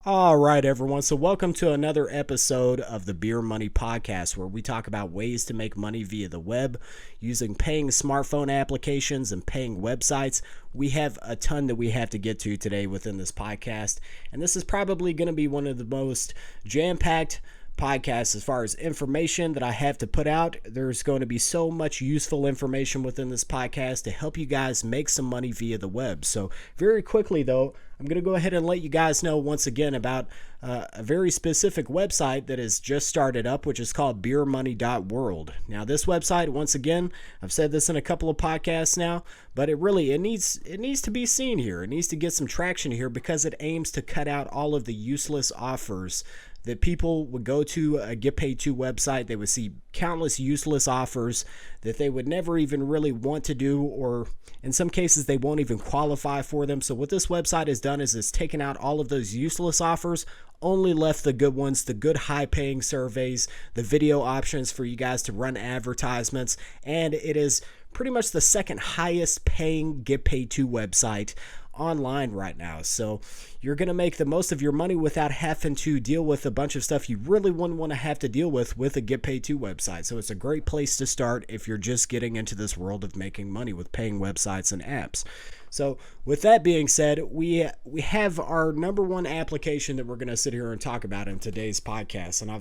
All right, everyone. So, welcome to another episode of the Beermoney Podcast, where we talk about ways to make money via the web using paying smartphone applications and paying websites. We have a ton that we have to get to today within this podcast, and this is probably going to be one of the most jam-packed podcasts as far as information that I have to put out. There's going to be so much useful information within this podcast to help you guys make some money via the web. So very quickly though, I'm going to go ahead and let you guys know once again about a very specific website that has just started up, which is called Beermoney.world. Now this website, once again, I've said this in a couple of podcasts now, but it needs to be seen here. It needs to get some traction here because it aims to cut out all of the useless offers that people would go to a Get Paid To website. They would see countless useless offers that they would never even really want to do, or in some cases they won't even qualify for them. So what this website has done is it's taken out all of those useless offers, only left the good ones, the good high paying surveys, the video options for you guys to run advertisements, and it is pretty much the second highest paying Get Paid To website online right now. So you're going to make the most of your money without having to deal with a bunch of stuff you really wouldn't want to have to deal with a Get Paid To website. So it's a great place to start if you're just getting into this world of making money with paying websites and apps. So with that being said, we have our number one application that we're going to sit here and talk about in today's podcast. And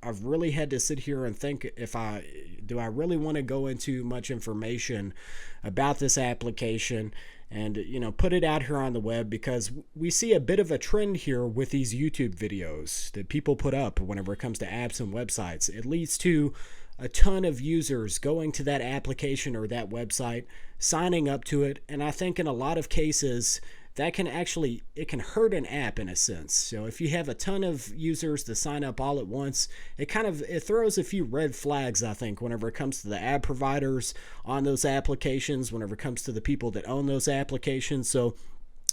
I've really had to sit here and think, if I really want to go into much information about this application and put it out here on the web, because we see a bit of a trend here with these YouTube videos that people put up whenever it comes to apps and websites. It leads to a ton of users going to that application or that website, signing up to it, and I think in a lot of cases that can hurt an app in a sense. So if you have a ton of users that sign up all at once, it throws a few red flags, I think, whenever it comes to the ad providers on those applications, whenever it comes to the people that own those applications.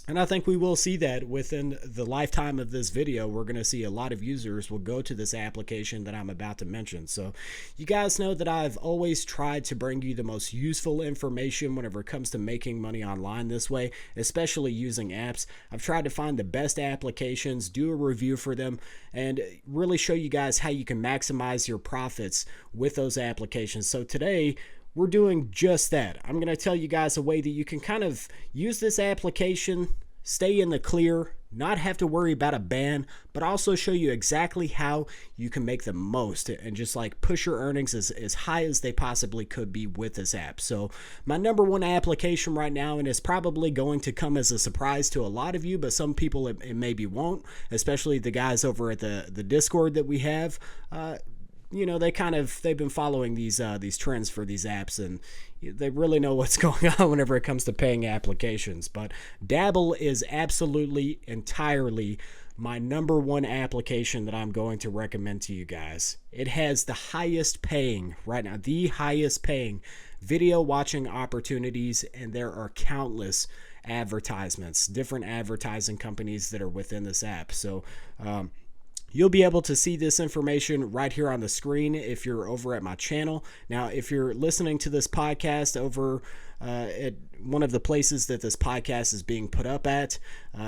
And I think we will see that within the lifetime of this video. We're going to see a lot of users will go to this application that I'm about to mention. So you guys know that I've always tried to bring you the most useful information whenever it comes to making money online this way, especially using apps. I've tried to find the best applications, do a review for them, and really show you guys how you can maximize your profits with those applications. So today, we're doing just that. I'm going to tell you guys a way that you can kind of use this application, stay in the clear, not have to worry about a ban, but also show you exactly how you can make the most and just like push your earnings as high as they possibly could be with this app. So my number one application right now, and it's probably going to come as a surprise to a lot of you, but some people it maybe won't, especially the guys over at the Discord that we have. They've been following these trends for these apps, and they really know what's going on whenever it comes to paying applications. But Dabbl is absolutely entirely my number one application that I'm going to recommend to you guys. It has the highest paying right now, the highest paying video watching opportunities, and there are countless advertisements, different advertising companies that are within this app. So you'll be able to see this information right here on the screen if you're over at my channel. Now, if you're listening to this podcast over at one of the places that this podcast is being put up at,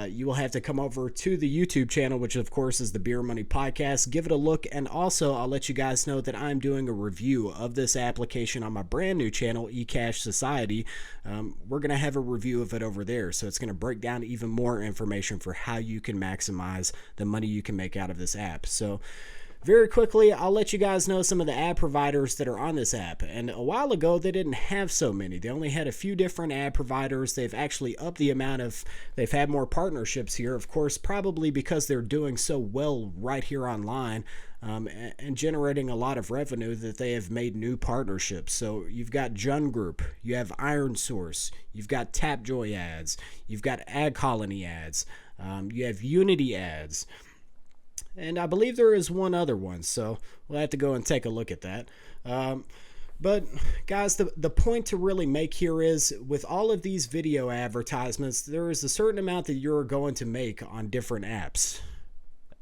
you will have to come over to the YouTube channel, which of course is the Beermoney Podcast. Give it a look, and also I'll let you guys know that I'm doing a review of this application on my brand new channel, eCash Society. We're going to have a review of it over there, so it's going to break down even more information for how you can maximize the money you can make out of this app. So very quickly, I'll let you guys know some of the ad providers that are on this app. And a while ago, they didn't have so many. They only had a few different ad providers. They've actually upped the amount of, they've had more partnerships here, of course, probably because they're doing so well right here online and generating a lot of revenue that they have made new partnerships. So you've got Jun Group, you have Iron Source, you've got Tapjoy ads, you've got Ad Colony ads, you have Unity ads. And I believe there is one other one, so we'll have to go and take a look at that. But guys, the point to really make here is with all of these video advertisements, there is a certain amount that you're going to make on different apps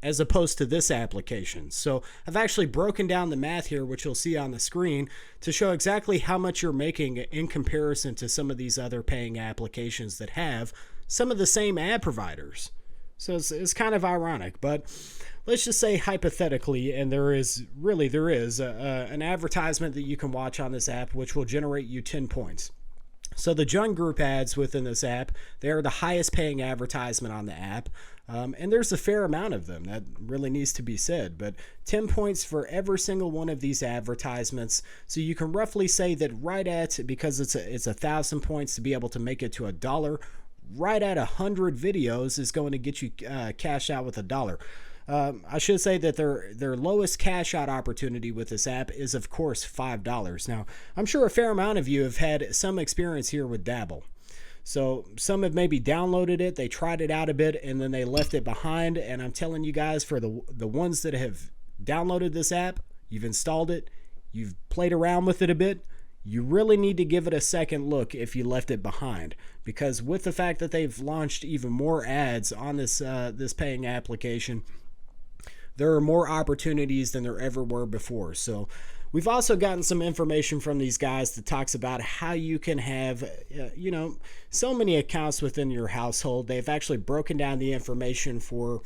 as opposed to this application. So I've actually broken down the math here, which you'll see on the screen, to show exactly how much you're making in comparison to some of these other paying applications that have some of the same ad providers. So it's kind of ironic, but let's just say hypothetically, and there is an advertisement that you can watch on this app which will generate you 10 points. So the Jung Group ads within this app, they are the highest paying advertisement on the app. And there's a fair amount of them. That really needs to be said. But 10 points for every single one of these advertisements. So you can roughly say that right at, because it's 1,000 points to be able to make it to $1, right at 100 videos is going to get you cash out with $1. I should say that their lowest cash out opportunity with this app is, of course, $5. Now, I'm sure a fair amount of you have had some experience here with Dabbl. So some have maybe downloaded it, they tried it out a bit, and then they left it behind. And I'm telling you guys, for the ones that have downloaded this app, you've installed it, you've played around with it a bit, you really need to give it a second look if you left it behind, because with the fact that they've launched even more ads on this paying application, there are more opportunities than there ever were before. So we've also gotten some information from these guys that talks about how you can have, so many accounts within your household. They've actually broken down the information for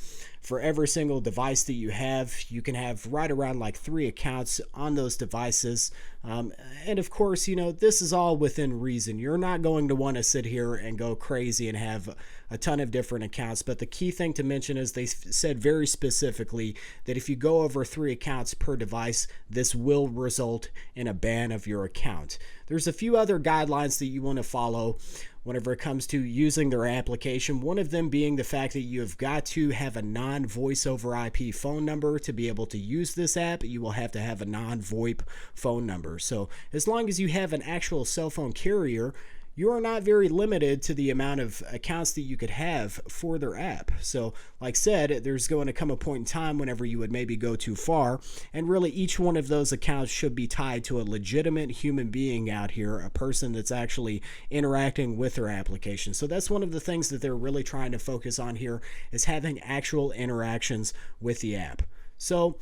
every single device that you have. You can have right around like 3 accounts on those devices. And of course, this is all within reason. You're not going to want to sit here and go crazy and have a ton of different accounts. But the key thing to mention is they said very specifically that if you go over 3 accounts per device, this will result in a ban of your account. There's a few other guidelines that you want to follow whenever it comes to using their application. One of them being the fact that you have got to have a non-voice over IP phone number to be able to use this app. You will have to have a non-VoIP phone number. So as long as you have an actual cell phone carrier, you are not very limited to the amount of accounts that you could have for their app. So like said, there's going to come a point in time whenever you would maybe go too far, and really each one of those accounts should be tied to a legitimate human being out here, a person that's actually interacting with their application. So that's one of the things that they're really trying to focus on here, is having actual interactions with the app. So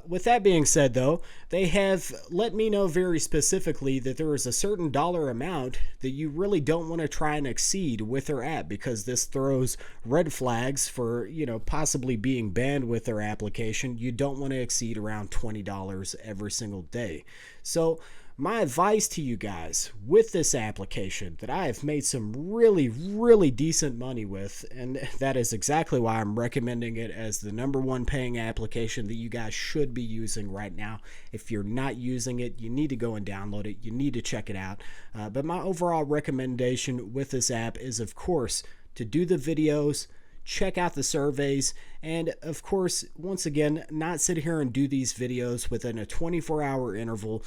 with that being said, though, they have let me know very specifically that there is a certain dollar amount that you really don't want to try and exceed with their app, because this throws red flags for, possibly being banned with their application. You don't want to exceed around $20 every single day. So my advice to you guys with this application that I have made some really, really decent money with, and that is exactly why I'm recommending it as the #1 paying application that you guys should be using right now. If you're not using it, you need to go and download it. You need to check it out. But my overall recommendation with this app is, of course, to do the videos, check out the surveys, and of course, once again, not sit here and do these videos within a 24-hour interval,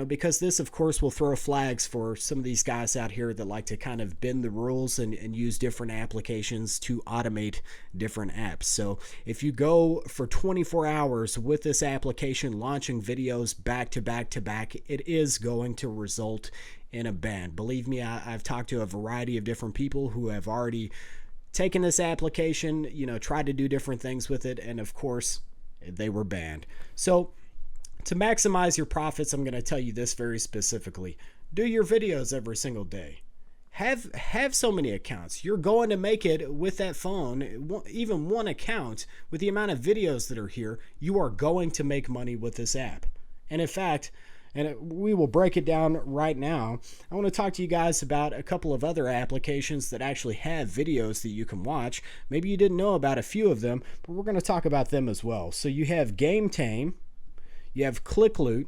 because this, of course, will throw flags for some of these guys out here that like to kind of bend the rules and use different applications to automate different apps. So if you go for 24 hours with this application launching videos back to back to back, it is going to result in a ban. Believe me, I've talked to a variety of different people who have already taken this application, tried to do different things with it, and of course, they were banned. So to maximize your profits, I'm going to tell you this very specifically. Do your videos every single day. Have so many accounts. You're going to make it with that phone, even one account, with the amount of videos that are here, you are going to make money with this app. And in fact, we will break it down right now, I want to talk to you guys about a couple of other applications that actually have videos that you can watch. Maybe you didn't know about a few of them, but we're going to talk about them as well. So you have Game Tame, you have Click Loot,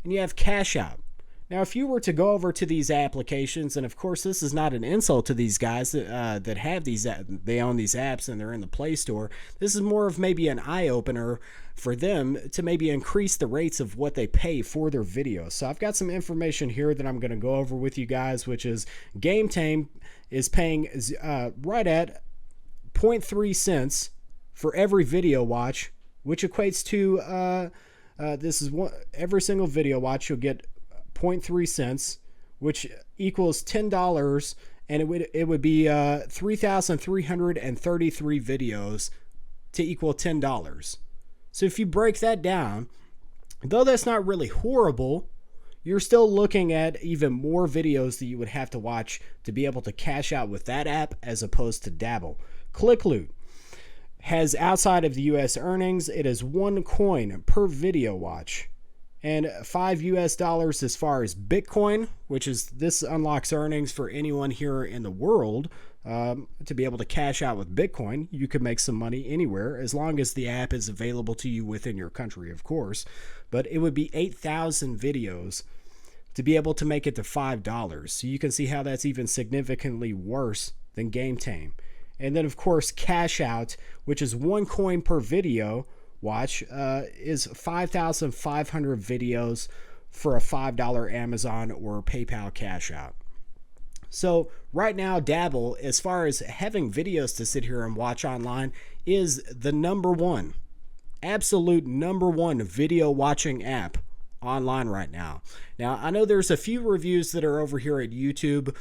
and you have Cash Out. Now, if you were to go over to these applications, and of course, this is not an insult to these guys that have these, they own these apps and they're in the Play Store. This is more of maybe an eye-opener for them to maybe increase the rates of what they pay for their videos. So I've got some information here that I'm going to go over with you guys, which is Game Tame is paying right at 0.3 cents for every video watch, which equates to every single video watch you'll get 0.3 cents, which equals $10, and it would be 3,333 videos to equal $10. So if you break that down, though that's not really horrible, you're still looking at even more videos that you would have to watch to be able to cash out with that app as opposed to Dabbl. ClickLoot has, outside of the US earnings, it is 1 coin per video watch, and $5 as far as Bitcoin, which is, this unlocks earnings for anyone here in the world to be able to cash out with Bitcoin. You can make some money anywhere as long as the app is available to you within your country, of course. But it would be 8,000 videos to be able to make it to $5. So you can see how that's even significantly worse than Game Tame. And then, of course, Cash Out, which is 1 coin per video watch, is 5,500 videos for a $5 Amazon or PayPal cash out. So right now, Dabbl, as far as having videos to sit here and watch online, is the absolute number one video watching app online right now. Now, I know there's a few reviews that are over here at YouTube.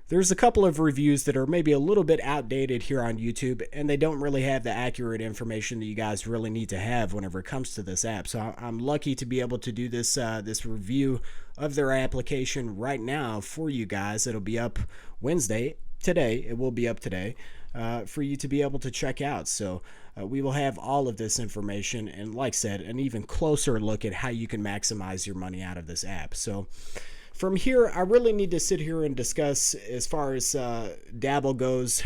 There's a couple of reviews that are maybe a little bit outdated here on YouTube, and they don't really have the accurate information that you guys really need to have whenever it comes to this app. So I'm lucky to be able to do this this review of their application right now for you guys. It'll be up Wednesday. Today, it will be up today for you to be able to check out. So we will have all of this information, and like I said, an even closer look at how you can maximize your money out of this app. So from here, I really need to sit here and discuss, as far as Dabbl goes,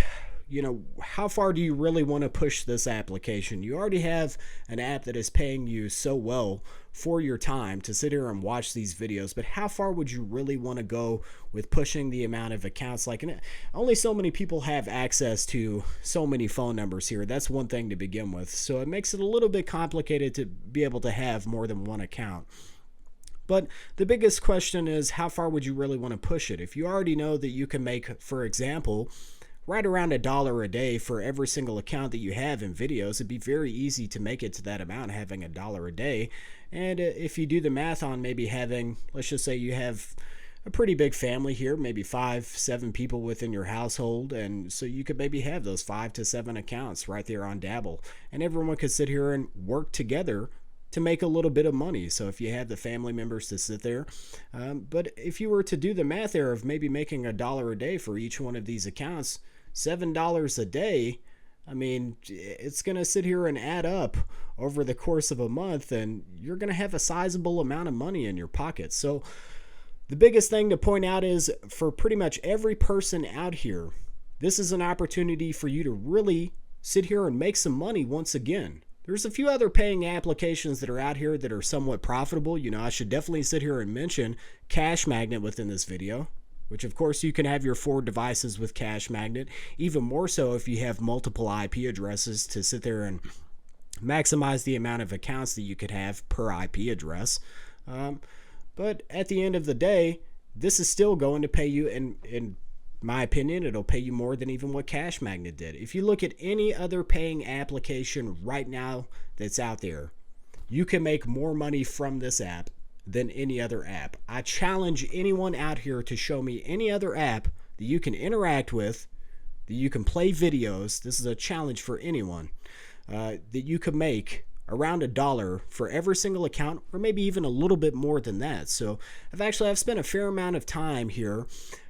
how far do you really want to push this application? You already have an app that is paying you so well for your time to sit here and watch these videos, but how far would you really want to go with pushing the amount of accounts? Like, only so many people have access to so many phone numbers here. That's one thing to begin with. So it makes it a little bit complicated to be able to have more than one account. But the biggest question is, how far would you really want to push it? If you already know that you can make, for example, right around $1 a day for every single account that you have in videos, it'd be very easy to make it to that amount, having $1 a day. And if you do the math on maybe having, let's just say you have a pretty big family here, maybe 5-7 people within your household, and so you could maybe have those 5 to 7 accounts right there on Dabbl, and everyone could sit here and work together to make a little bit of money. So if you had the family members to sit there, but if you were to do the math there of maybe making $1 a day for each one of these accounts, $7 a day, I mean, it's going to sit here and add up over the course of a month, and you're going to have a sizable amount of money in your pocket. So the biggest thing to point out is, for pretty much every person out here, this is an opportunity for you to really sit here and make some money once again. There's a few other paying applications that are out here that are somewhat profitable. I should definitely sit here and mention Cash Magnet within this video, which of course you can have your 4 devices with Cash Magnet, even more so if you have multiple IP addresses to sit there and maximize the amount of accounts that you could have per IP address. But at the end of the day, this is still going to pay you, in my opinion, it'll pay you more than even what Cash Magnet did. If you look at any other paying application right now that's out there, you can make more money from this app than any other app. I challenge anyone out here to show me any other app that you can interact with, that you can play videos. This is a challenge for anyone, that you can make around $1 for every single account, or maybe even a little bit more than that. So I've spent a fair amount of time here,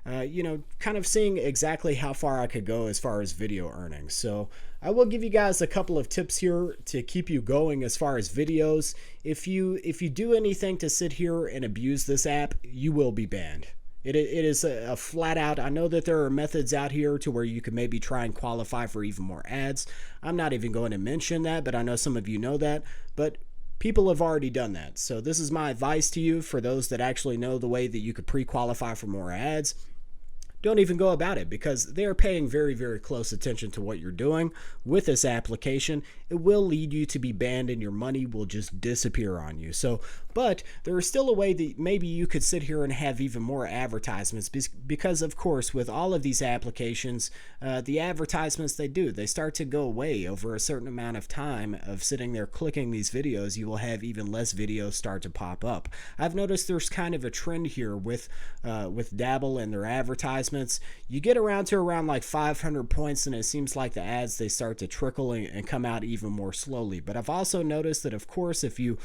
kind of seeing exactly how far I could go as far as video earnings. So I will give you guys a couple of tips here to keep you going as far as videos. If you do anything to sit here and abuse this app, you will be banned. It is a flat out. I know that there are methods out here to where you can maybe try and qualify for even more ads. I'm not even going to mention that, but I know some of you know that. But people have already done that. So this is my advice to you, for those that actually know the way that you could pre-qualify for more ads. Don't even go about it, because they are paying very, very close attention to what you're doing with this application. It will lead you to be banned, and your money will just disappear on you. So, but there is still a way that maybe you could sit here and have even more advertisements, because of course with all of these applications, the advertisements they start to go away over a certain amount of time of sitting there clicking these videos. You will have even less videos start to pop up. I've noticed there's kind of a trend here with Dabbl and their advertisements. You get around like 500 points, and it seems like the ads, they start to trickle and come out even more slowly. But I've also noticed that, of course, if you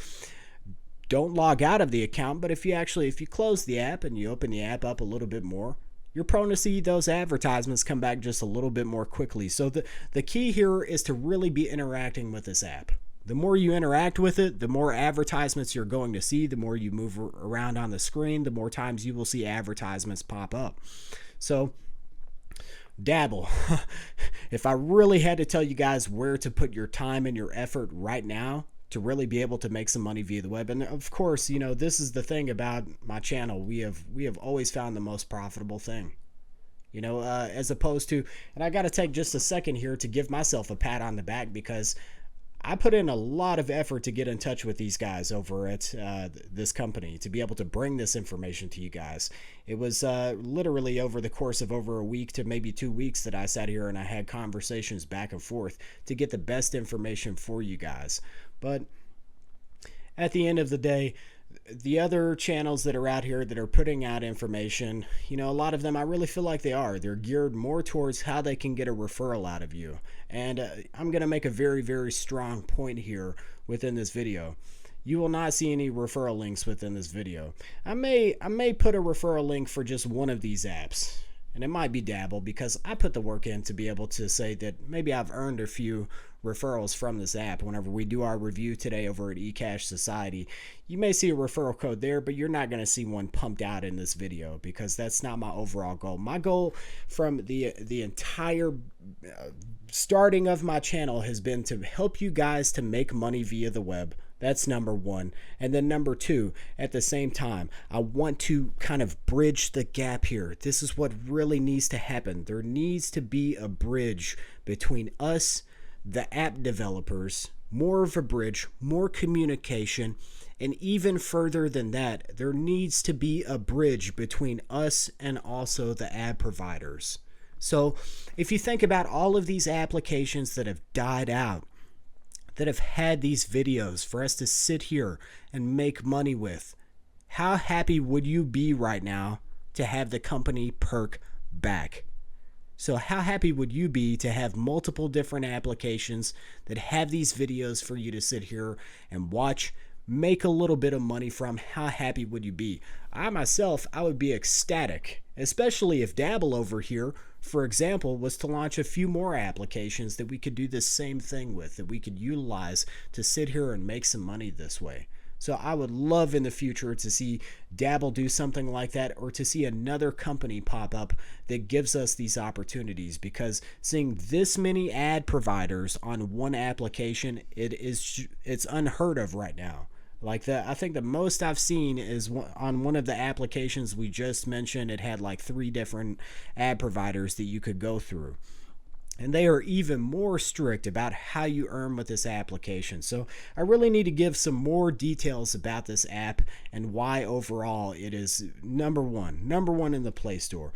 don't log out of the account, but if you close the app and you open the app up a little bit more, you're prone to see those advertisements come back just a little bit more quickly. So the key here is to really be interacting with this app. The more you interact with it, the more advertisements you're going to see. The more you move around on the screen, the more times you will see advertisements pop up. So Dabbl. If I really had to tell you guys where to put your time and your effort right now to really be able to make some money via the web, and of course, this is the thing about my channel. We have always found the most profitable thing. As opposed to, and I got to take just a second here to give myself a pat on the back, because I put in a lot of effort to get in touch with these guys over at this company to be able to bring this information to you guys. It was literally over the course of over a week to maybe 2 weeks that I sat here and I had conversations back and forth to get the best information for you guys. But at the end of the day, the other channels that are out here that are putting out information, a lot of them, I really feel like they're geared more towards how they can get a referral out of you. And I'm going to make a very, very strong point here within this video. You will not see any referral links within this video. I may put a referral link for just one of these apps, and it might be Dabbl, because I put the work in to be able to say that maybe I've earned a few referrals from this app. Whenever we do our review today over at eCash Society, you may see a referral code there, but you're not going to see one pumped out in this video, because that's not my overall goal. My goal from the entire starting of my channel has been to help you guys to make money via the web. That's number one. And then number two, at the same time, I want to kind of bridge the gap here. This is what really needs to happen. There needs to be a bridge between us, the app developers, more of a bridge, more communication, and even further than that, there needs to be a bridge between us and also the ad providers. So if you think about all of these applications that have died out, that have had these videos for us to sit here and make money with, how happy would you be right now to have the company perk back? So how happy would you be to have multiple different applications that have these videos for you to sit here and watch, make a little bit of money from? How happy would you be? I myself, I would be ecstatic, especially if Dabbl over here, for example, was to launch a few more applications that we could do the same thing with, that we could utilize to sit here and make some money this way. So I would love in the future to see Dabbl do something like that, or to see another company pop up that gives us these opportunities, because seeing this many ad providers on one application, it's unheard of right now. Like I think the most I've seen is on one of the applications we just mentioned. It had like 3 different ad providers that you could go through. And they are even more strict about how you earn with this application. So I really need to give some more details about this app and why overall it is number one in the Play Store.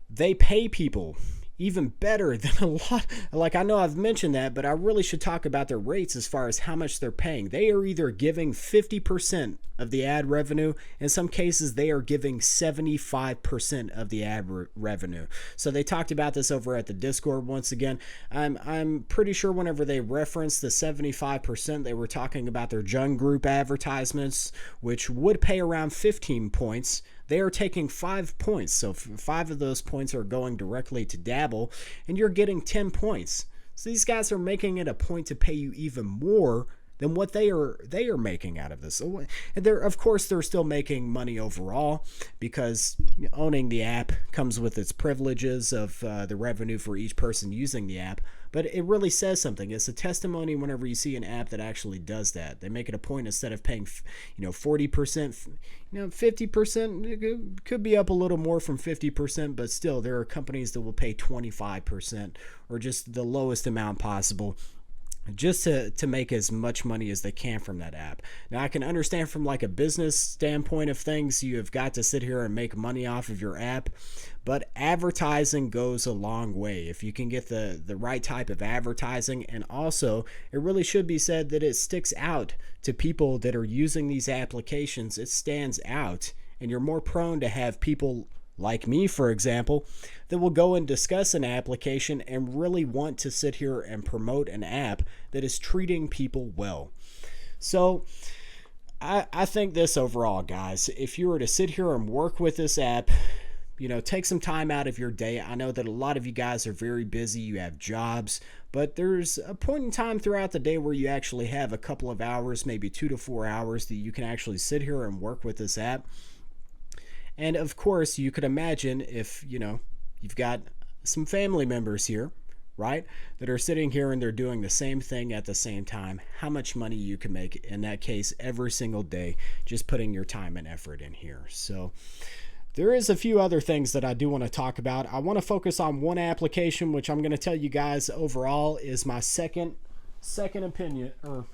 They pay people even better than a lot. Like, I know I've mentioned that, but I really should talk about their rates as far as how much they're paying. They are either giving 50% of the ad revenue. In some cases, they are giving 75% of the ad revenue. So they talked about this over at the Discord once again. I'm pretty sure whenever they referenced the 75%, they were talking about their Jung Group advertisements, which would pay around 15 points. They are taking 5 points, so 5 of those points are going directly to Dabbl, and you're getting 10 points. So these guys are making it a point to pay you even more than what they are making out of this. So, and of course, they're still making money overall, because owning the app comes with its privileges of the revenue for each person using the app. But it really says something. It's a testimony whenever you see an app that actually does that. They make it a point, instead of paying 40%, 50%. It could be up a little more from 50%, but still, there are companies that will pay 25% or just the lowest amount possible, just to make as much money as they can from that app. Now, I can understand from like a business standpoint of things, you have got to sit here and make money off of your app, but advertising goes a long way if you can get the right type of advertising. And also, it really should be said that it sticks out to people that are using these applications. It stands out, and you're more prone to have people like me, for example, that will go and discuss an application and really want to sit here and promote an app that is treating people well. So I think this overall, guys, if you were to sit here and work with this app, take some time out of your day. I know that a lot of you guys are very busy. You have jobs, but there's a point in time throughout the day where you actually have a couple of hours, maybe 2 to 4 hours, that you can actually sit here and work with this app. And of course, you could imagine if, you've got some family members here, right, that are sitting here and they're doing the same thing at the same time, how much money you can make in that case every single day, just putting your time and effort in here. So there is a few other things that I do want to talk about. I want to focus on one application, which I'm going to tell you guys overall is my second opinion, or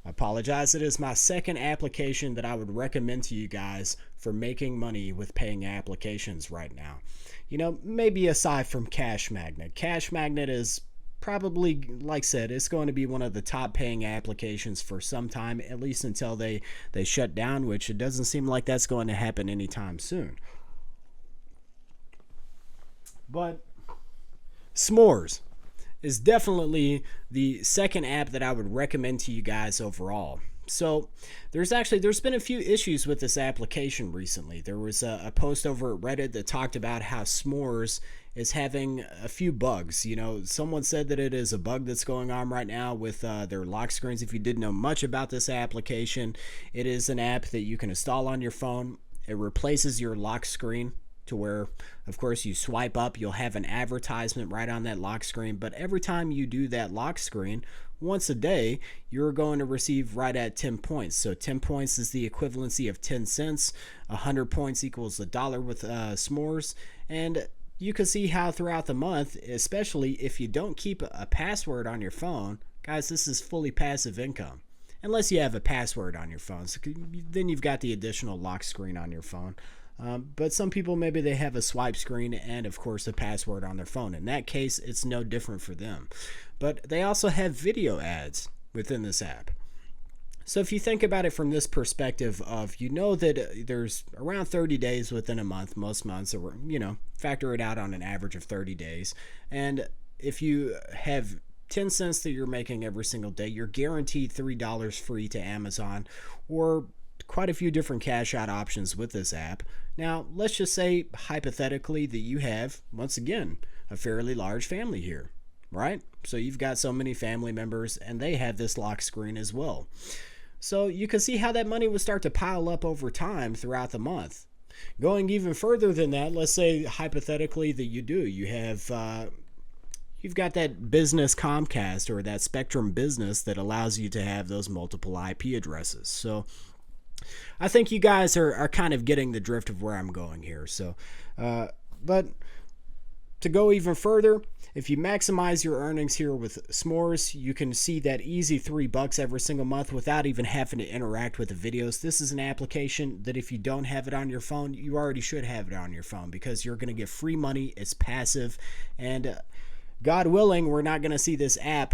I apologize. It is my second application that I would recommend to you guys for making money with paying applications right now. Maybe aside from Cash Magnet. Cash Magnet is probably, like I said, it's going to be one of the top paying applications for some time, at least until they shut down, which it doesn't seem like that's going to happen anytime soon. But S'mores is definitely the second app that I would recommend to you guys overall. So there's been a few issues with this application recently. There was a post over at Reddit that talked about how S'mores is having a few bugs. Someone said that it is a bug that's going on right now with their lock screens. If you didn't know much about this application, it is an app that you can install on your phone. It replaces your lock screen to where, of course, you swipe up, you'll have an advertisement right on that lock screen. But every time you do that lock screen, once a day, you're going to receive right at 10 points. So 10 points is the equivalency of 10 cents. 100 points equals $1 with S'mores. And you can see how throughout the month, especially if you don't keep a password on your phone, guys, this is fully passive income. Unless you have a password on your phone. So then you've got the additional lock screen on your phone. But some people, maybe they have a swipe screen and, of course, a password on their phone. In that case, it's no different for them. But they also have video ads within this app. So if you think about it from this perspective of, that there's around 30 days within a month, most months, or, factor it out on an average of 30 days. And if you have 10 cents that you're making every single day, you're guaranteed $3 free to Amazon, or quite a few different cash out options with this app. Now, let's just say hypothetically that you have, once again, a fairly large family here, right? So you've got so many family members and they have this lock screen as well. So you can see how that money would start to pile up over time throughout the month. Going even further than that, let's say hypothetically that you've got that business Comcast or that Spectrum business that allows you to have those multiple IP addresses. So I think you guys are kind of getting the drift of where I'm going here. So, but to go even further, if you maximize your earnings here with S'mores, you can see that easy $3 every single month without even having to interact with the videos. This is an application that if you don't have it on your phone, you already should have it on your phone because you're going to get free money. It's passive, and God willing, we're not going to see this app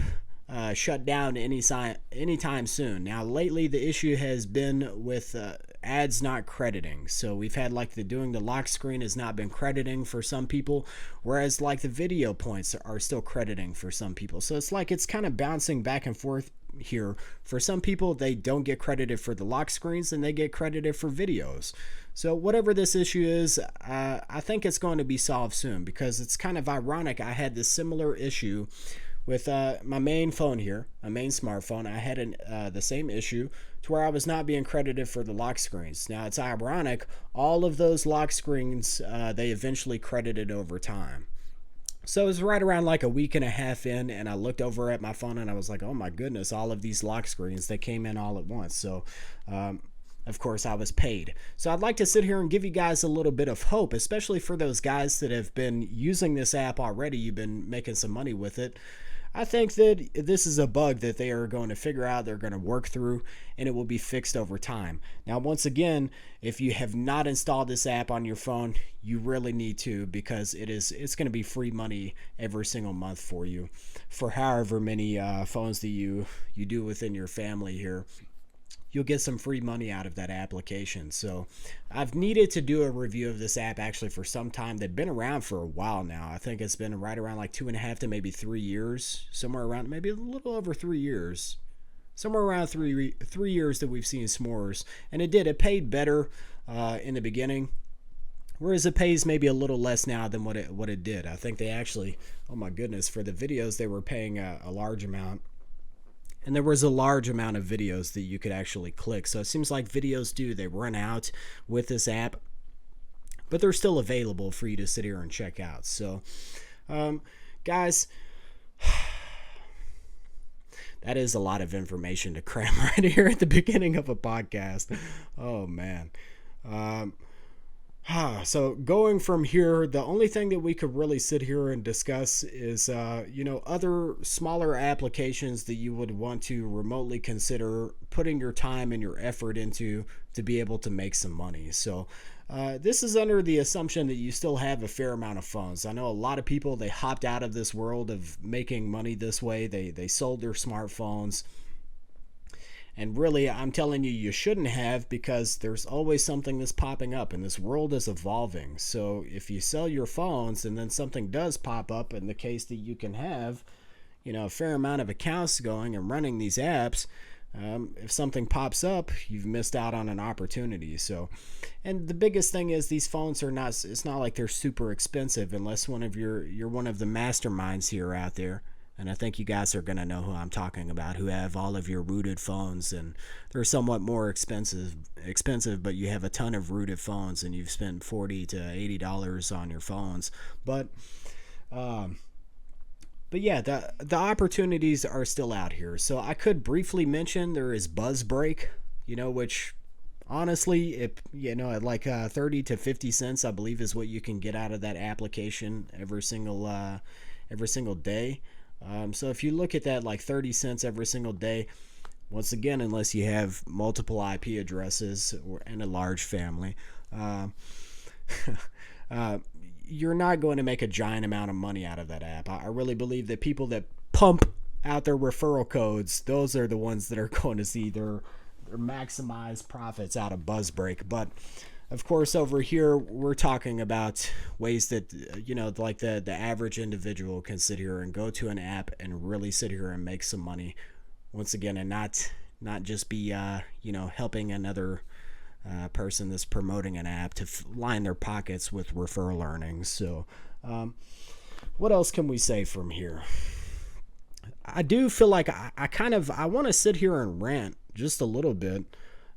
shut down anytime soon. Now, lately, the issue has been with ads not crediting. So we've had doing the lock screen has not been crediting for some people, whereas the video points are still crediting for some people. So it's kind of bouncing back and forth here. For some people, they don't get credited for the lock screens and they get credited for videos. So whatever this issue is, I think it's going to be solved soon, because it's kind of ironic. I had this similar issue with my main phone here, my main smartphone. I had the same issue to where I was not being credited for the lock screens. Now, it's ironic. All of those lock screens, they eventually credited over time. So it was right around a week and a half in, and I looked over at my phone and I was like, oh my goodness, all of these lock screens, they came in all at once. So, of course, I was paid. So I'd like to sit here and give you guys a little bit of hope, especially for those guys that have been using this app already. You've been making some money with it. I think that this is a bug that they are going to figure out, they're going to work through, and it will be fixed over time. Now, once again, if you have not installed this app on your phone, you really need to, because it's going to be free money every single month for you for however many phones that you do within your family here. You'll get some free money out of that application. So I've needed to do a review of this app actually for some time. They've been around for a while now. I think it's been right around 2.5 to maybe 3 years, somewhere around maybe a little over 3 years, somewhere around 3 years that we've seen S'mores. And it paid better in the beginning Whereas it pays maybe a little less now than what it did. I think they actually, oh my goodness, for the videos they were paying a large amount. And there was a large amount of videos that you could actually click. So it seems like videos they run out with this app, but they're still available for you to sit here and check out. So, guys, that is a lot of information to cram right here at the beginning of a podcast. Oh, man. So going from here, the only thing that we could really sit here and discuss is, other smaller applications that you would want to remotely consider putting your time and your effort into to be able to make some money. So this is under the assumption that you still have a fair amount of phones. I know a lot of people, they hopped out of this world of making money this way. They sold their smartphones. And really, I'm telling you, you shouldn't have, because there's always something that's popping up and this world is evolving. So if you sell your phones and then something does pop up, in the case that you can have, a fair amount of accounts going and running these apps, if something pops up, you've missed out on an opportunity. So, and the biggest thing is these phones are not, it's not like they're super expensive unless you're one of the masterminds here out there. And I think you guys are going to know who I'm talking about, who have all of your rooted phones, and they're somewhat more expensive, but you have a ton of rooted phones and you've spent $40 to $80 on your phones. But yeah, the opportunities are still out here. So I could briefly mention there is BuzzBreak, which honestly, at like 30 to 50 cents, I believe, is what you can get out of that application every single day. So if you look at that, like 30 cents every single day, once again, unless you have multiple IP addresses and a large family, you're not going to make a giant amount of money out of that app. I really believe that people that pump out their referral codes, those are the ones that are going to see their maximized profits out of BuzzBreak. But of course, over here, we're talking about ways that, like the average individual can sit here and go to an app and really sit here and make some money, once again, and not just be, helping another person that's promoting an app to line their pockets with referral earnings. So what else can we say from here? I do feel like I want to sit here and rant just a little bit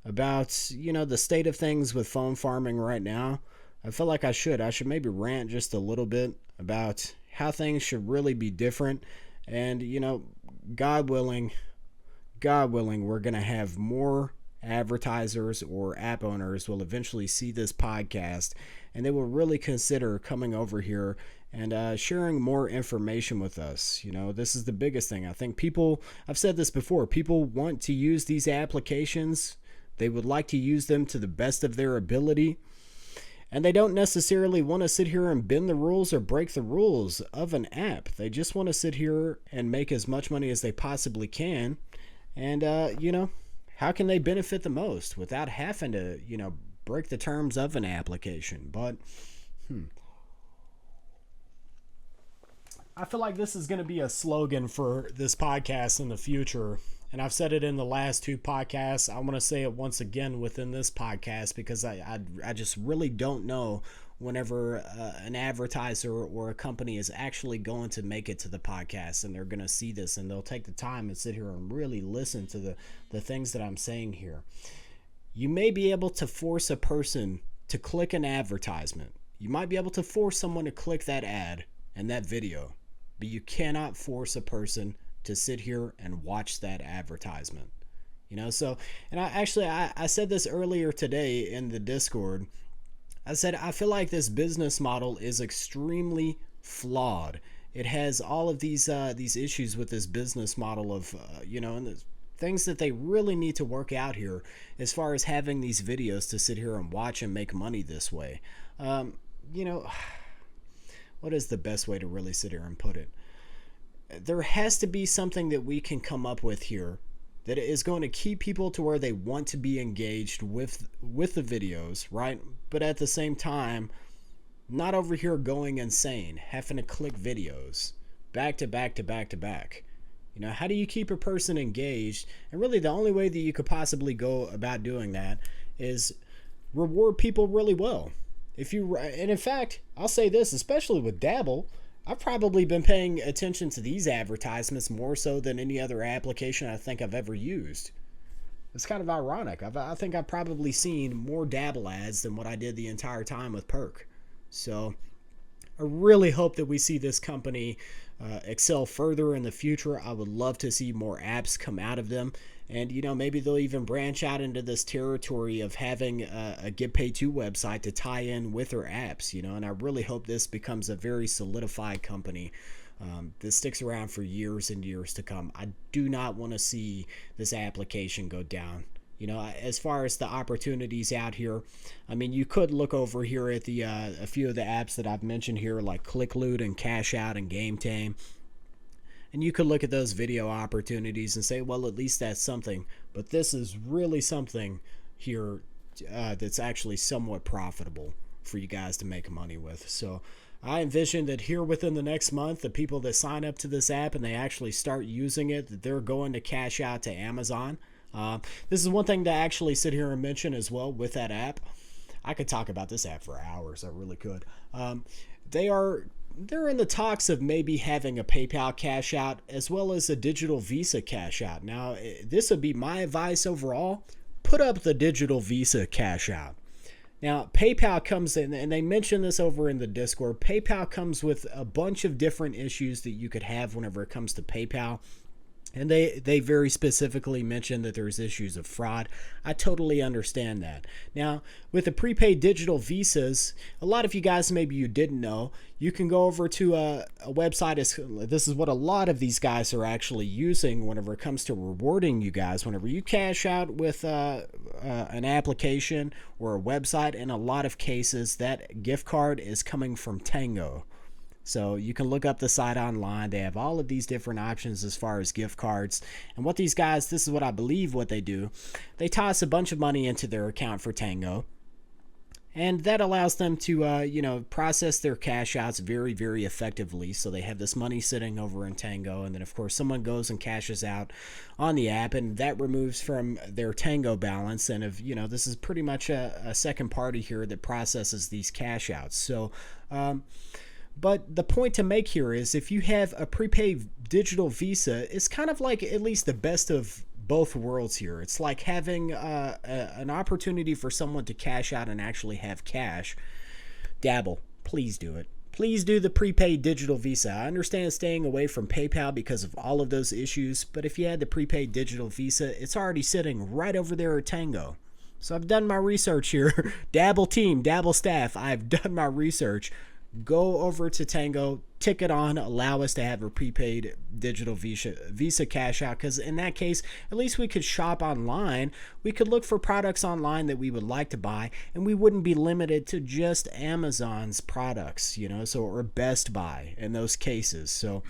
about, the state of things with phone farming right now. I feel like I should maybe rant just a little bit about how things should really be different. And, God willing, we're going to have more advertisers or app owners will eventually see this podcast, and they will really consider coming over here and sharing more information with us. This is the biggest thing. I think I've said this before, people want to use these applications. They would like to use them to the best of their ability, and they don't necessarily want to sit here and bend the rules or break the rules of an app. They just want to sit here and make as much money as they possibly can. And, how can they benefit the most without having to, break the terms of an application? But, I feel like this is going to be a slogan for this podcast in the future. And I've said it in the last two podcasts. I want to say it once again within this podcast, because I just really don't know whenever an advertiser or a company is actually going to make it to the podcast, and they're going to see this and they'll take the time and sit here and really listen to the things that I'm saying here. You may be able to force a person to click an advertisement. You might be able to force someone to click that ad and that video, but you cannot force a person to sit here and watch that advertisement. So, and I said this earlier today in the Discord. I said, I feel like this business model is extremely flawed. It has all of these issues with this business model of, and the things that they really need to work out here as far as having these videos to sit here and watch and make money this way. What is the best way to really sit here and put it? There has to be something that we can come up with here that is going to keep people to where they want to be engaged with the videos, right? But at the same time, not over here going insane, having to click videos back to back to back to back. How do you keep a person engaged? And really the only way that you could possibly go about doing that is reward people really well. And in fact, I'll say this, especially with Dabbl, I've probably been paying attention to these advertisements more so than any other application I think I've ever used. It's kind of ironic. I think I've probably seen more Dabbl ads than what I did the entire time with Perk. So I really hope that we see this company excel further in the future. I would love to see more apps come out of them. And, maybe they'll even branch out into this territory of having a Get Paid To website to tie in with their apps, and I really hope this becomes a very solidified company. This sticks around for years and years to come. I do not want to see this application go down. As far as the opportunities out here, I mean, you could look over here at the a few of the apps that I've mentioned here, like ClickLoot and Cash Out and Game Tame. And you could look at those video opportunities and say, well, at least that's something. But this is really something here that's actually somewhat profitable for you guys to make money with. So I envision that here within the next month, the people that sign up to this app and they actually start using it, that they're going to cash out to Amazon. This is one thing to actually sit here and mention as well with that app. I could talk about this app for hours. I really could. They're in the talks of maybe having a PayPal cash out as well as a digital Visa cash out. Now, this would be my advice overall. Put up the digital Visa cash out. Now, PayPal comes in, and they mentioned this over in the Discord. PayPal comes with a bunch of different issues that you could have whenever it comes to PayPal. And they very specifically mentioned that there's issues of fraud. I totally understand that. Now, with the prepaid digital visas, a lot of you guys, maybe you didn't know, you can go over to a website. This is what a lot of these guys are actually using whenever it comes to rewarding you guys. Whenever you cash out with an application or a website, in a lot of cases, that gift card is coming from Tango. So you can look up the site online. They have all of these different options as far as gift cards. And what these guys, this is what I believe what they do. They toss a bunch of money into their account for Tango. And that allows them to, process their cash outs very, very effectively. So they have this money sitting over in Tango. And then, of course, someone goes and cashes out on the app. And that removes from their Tango balance. And, this is pretty much a second party here that processes these cash outs. So, but the point to make here is if you have a prepaid digital Visa, it's kind of like at least the best of both worlds here. It's like having an opportunity for someone to cash out and actually have cash. Dabbl, please do it. Please do the prepaid digital Visa. I understand staying away from PayPal because of all of those issues, but if you had the prepaid digital Visa, it's already sitting right over there at Tango. So I've done my research here. Dabbl team, Dabbl staff, I've done my research. Go over to Tango, tick it on, allow us to have a prepaid digital Visa cash out, because in that case, at least we could shop online. We could look for products online that we would like to buy, and we wouldn't be limited to just Amazon's products, or Best Buy in those cases. So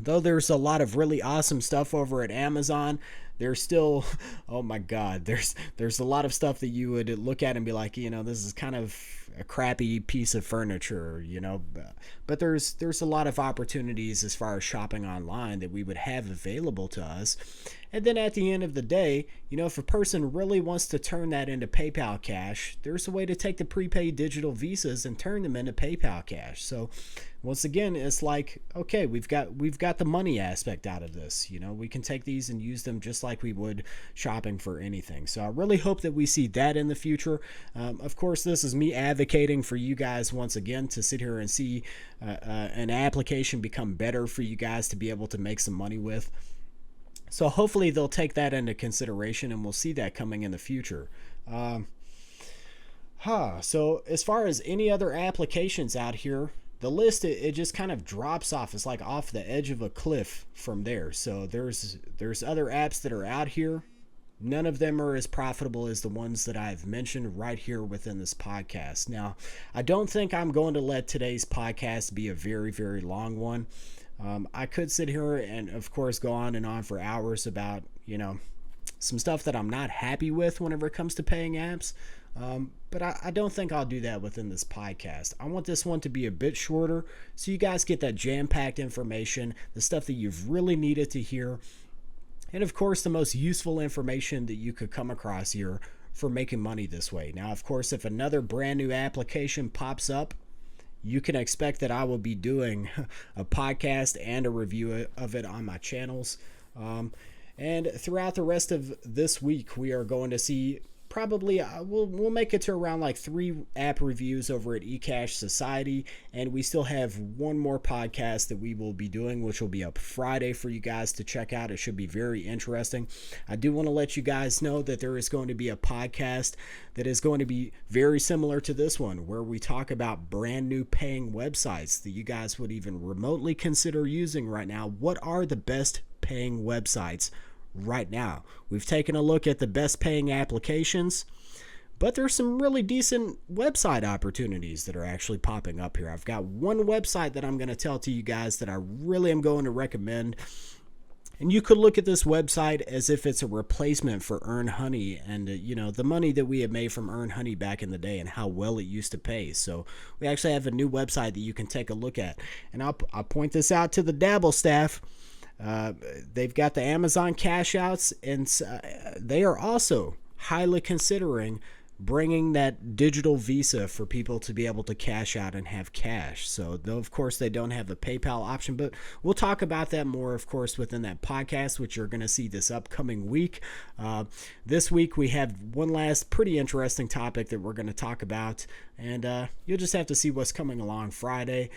though there's a lot of really awesome stuff over at Amazon, there's still, oh my God, there's a lot of stuff that you would look at and be like, this is kind of a crappy piece of furniture, but there's a lot of opportunities as far as shopping online that we would have available to us. And then at the end of the day, if a person really wants to turn that into PayPal cash, there's a way to take the prepaid digital visas and turn them into PayPal cash. So once again, it's like, okay, we've got the money aspect out of this. We can take these and use them just like we would shopping for anything. So I really hope that we see that in the future. Of course, this is me advocating for you guys once again to sit here and see an application become better for you guys to be able to make some money with. So hopefully they'll take that into consideration, and we'll see that coming in the future. So as far as any other applications out here, the list, it just kind of drops off. It's like off the edge of a cliff from there. So there's other apps that are out here. None of them are as profitable as the ones that I've mentioned right here within this podcast. Now, I don't think I'm going to let today's podcast be a very, very long one. I could sit here and, of course, go on and on for hours about, some stuff that I'm not happy with whenever it comes to paying apps. But I don't think I'll do that within this podcast. I want this one to be a bit shorter so you guys get that jam-packed information, the stuff that you've really needed to hear, and, of course, the most useful information that you could come across here for making money this way. Now, of course, if another brand new application pops up, you can expect that I will be doing a podcast and a review of it on my channels. And throughout the rest of this week, we are going to see probably we'll make it to around like 3 app reviews over at eCash Society, and we still have one more podcast that we will be doing, which will be up Friday for you guys to check out. It should be very interesting. I do want to let you guys know that there is going to be a podcast that is going to be very similar to this one, where we talk about brand new paying websites that you guys would even remotely consider using right now. What are the best paying websites right now? We've taken a look at the best paying applications, but there's some really decent website opportunities that are actually popping up here. I've got one website that I'm going to tell to you guys that I really am going to recommend, and you could look at this website as if it's a replacement for Earn Honey and the money that we had made from Earn Honey back in the day and how well it used to pay. So we actually have a new website that you can take a look at, and I'll point this out to the Dabbl staff. They've got the Amazon cash outs, and they are also highly considering bringing that digital Visa for people to be able to cash out and have cash. So, though, of course, they don't have a PayPal option, but we'll talk about that more, of course, within that podcast, which you're going to see this upcoming week. This week, we have one last pretty interesting topic that we're going to talk about, and you'll just have to see what's coming along Friday.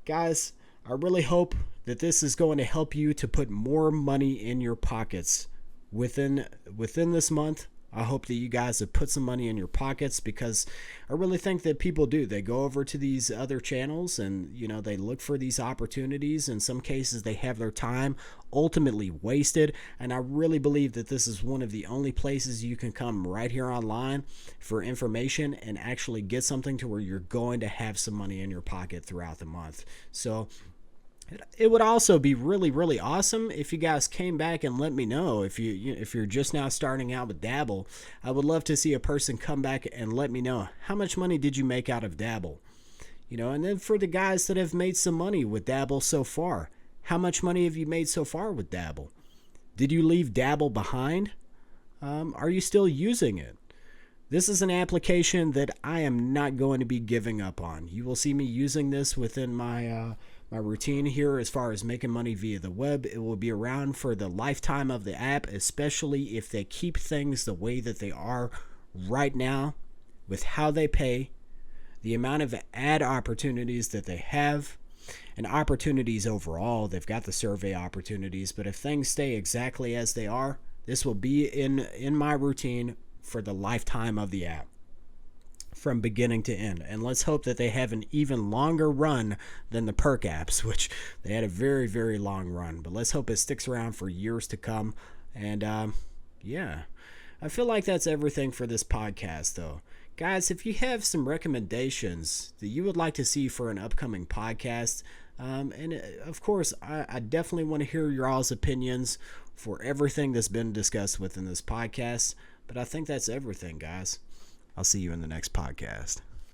Guys, I really hope that this is going to help you to put more money in your pockets within this month. I hope that you guys have put some money in your pockets, because I really think that people do. They go over to these other channels and, they look for these opportunities. In some cases, they have their time ultimately wasted. And I really believe that this is one of the only places you can come right here online for information and actually get something to where you're going to have some money in your pocket throughout the month. So it would also be really, really awesome if you guys came back and let me know if you're just now starting out with Dabbl. I would love to see a person come back and let me know, how much money did you make out of Dabbl? And then for the guys that have made some money with Dabbl so far, how much money have you made so far with Dabbl? Did you leave Dabbl behind? Are you still using it? This is an application that I am not going to be giving up on. You will see me using this within my routine here as far as making money via the web. It will be around for the lifetime of the app, especially if they keep things the way that they are right now with how they pay, the amount of ad opportunities that they have, and opportunities overall. They've got the survey opportunities, but if things stay exactly as they are, this will be in my routine for the lifetime of the app, from beginning to end. And let's hope that they have an even longer run than the perk apps, which they had a very, very long run. But let's hope it sticks around for years to come. And I feel like that's everything for this podcast, though. Guys, if you have some recommendations that you would like to see for an upcoming podcast, and of course, I definitely want to hear your all's opinions for everything that's been discussed within this podcast. But I think that's everything, guys. I'll see you in the next podcast.